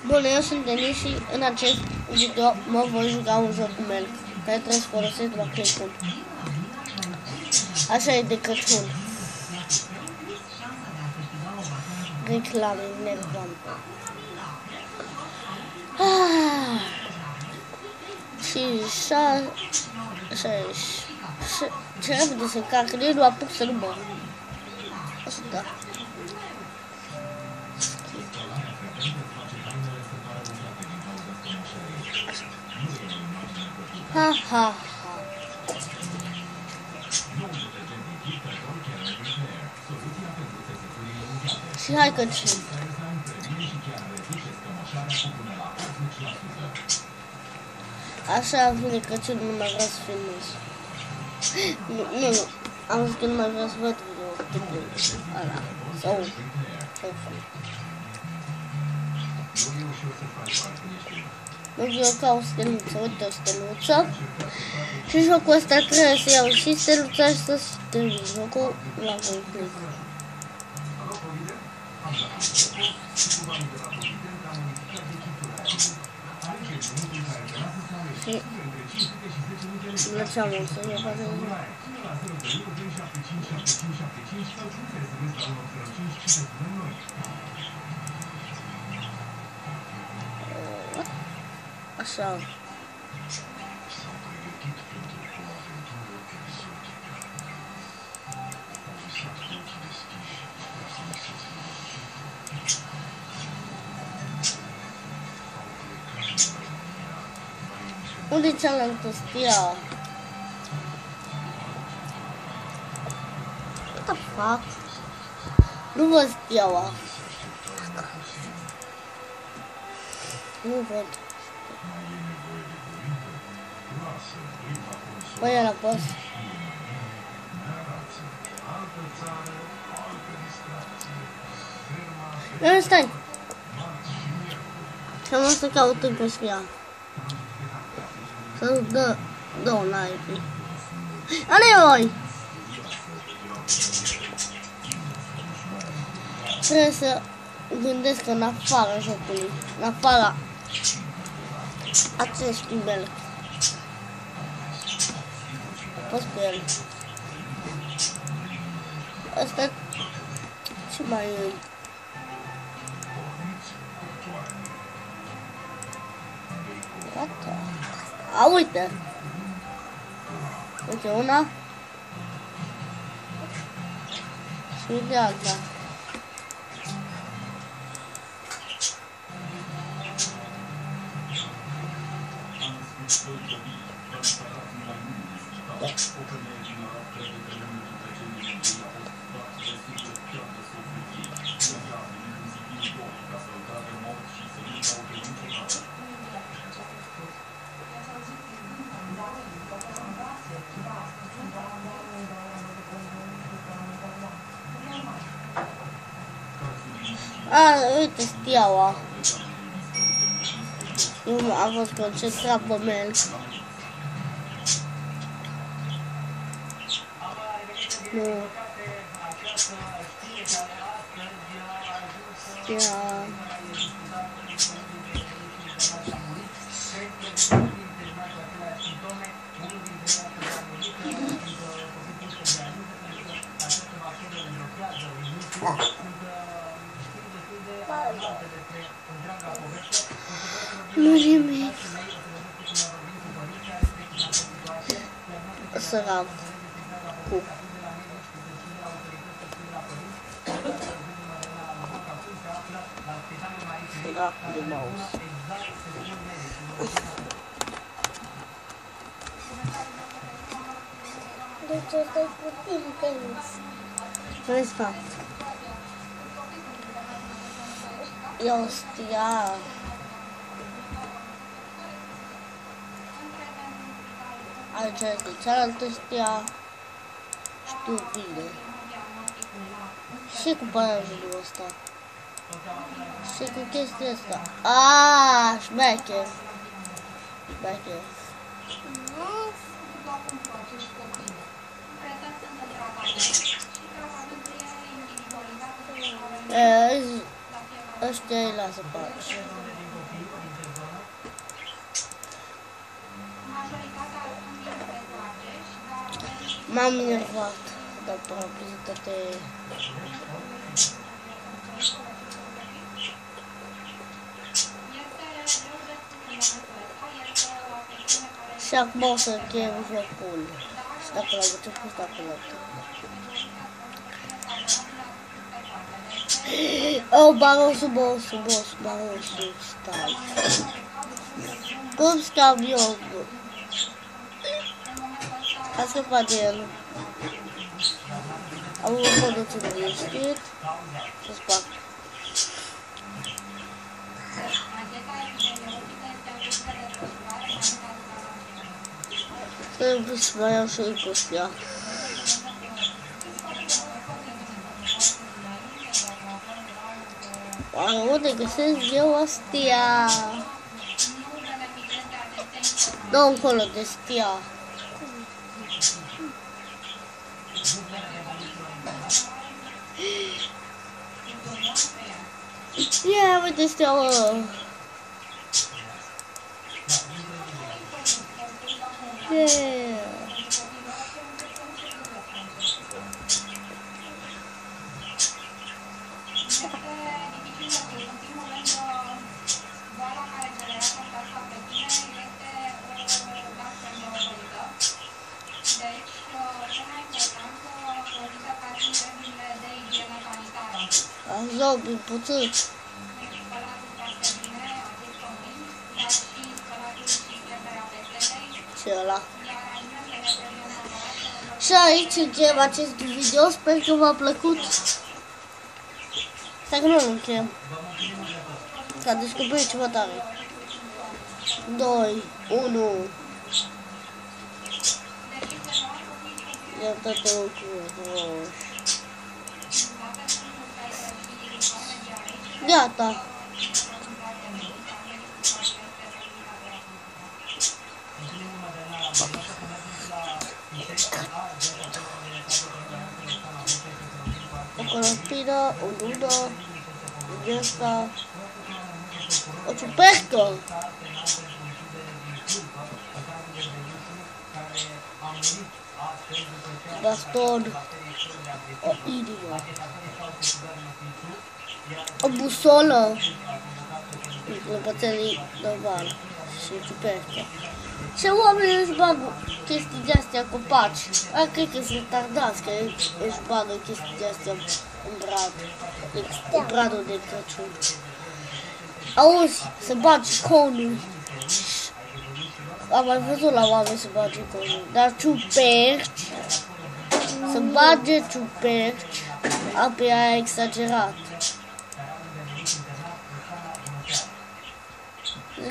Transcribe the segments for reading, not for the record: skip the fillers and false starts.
Bun, eu sunt Denis și în acest video mă voi juca un joc cu Melk, care trebuie să folosesc la Crăciun. Așa e de Crăciun. Reclame, nervam. Și ce repede se încarcă, nici nu apuc să nu mă. Asta. Ha, ha, ha. Și hai că ce. Așa vine Crăciun, nu mai vreau să filmez. Nu, am zis că nu mai vreau să văd video ăla. Sau eu ca o steluță, uite o steluță. Și jocul ăsta trebuie să iau și steluța și să termin jocul la voi click. Și lăceam o să eu fac așa. Unde-i cealaltă stea? What the fuck? Nu văd steaua. Nu văd. Băi, ăla poți. Nu, stai. Și am să caut încă și ea. Să dă un like. Ale-oi! Trebuie să gândesc în afara jocului, în afara acestui Melk. Poți pe el. Asta ce mai e? Gata. A, uite! Uite una. Și uite alta. Uite steaua. Eu am fost concentrat pe Melk. Nu. Stea. Nu nimic. Sărac. Cu. Sărac de mouse. Deci ăsta-i puțin tenis. Ce-ți fac? E o stea. Aici este cealaltă stea. Știu bine. Și cu parajul ăsta. Și cu chestia asta. Aaaa, șmecher. Șmecher. ăștia îi lasă pe aici. M-am enervat de publicitate. Și acum o să încheiem jocul. Și dacă l-am început, dacă l-am oh, barosul, stai. Cum scap eu? A scăpat de el. Am un produsul de liniștit. Să sparg. Trebuie să mai iau și cu stea. Oare unde găsesc eu astea? Dă încolo de stea. Ia, uite steaua. Yeah. Zombie puțin. Și ăla. Și aici încheiem acest video. Sper că v-a plăcut. Stai că nu îl încheiem. Că a descoperit ceva tare. 2, 1. Ia toate lucrurile. Gata. O colospină, o nudă, un ăsta, o ciupercă. Baston, o inimă, o busolă, clopoțelii normal și ciupercă. Și oamenii își bagă chestii de-astea copaci. Cred că sunt retardați, că își bagă chestii de-astea în brad. În bradul de Crăciun. Auzi, să bagi conul. Am mai văzut la oameni să bage conul. Dar ciuperci, să bage ciuperci, abia exagerat.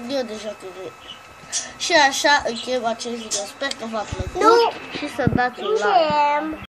Eu deja te vei. Și așa încheiem acest video. Sper că v-a plăcut și să dați un like.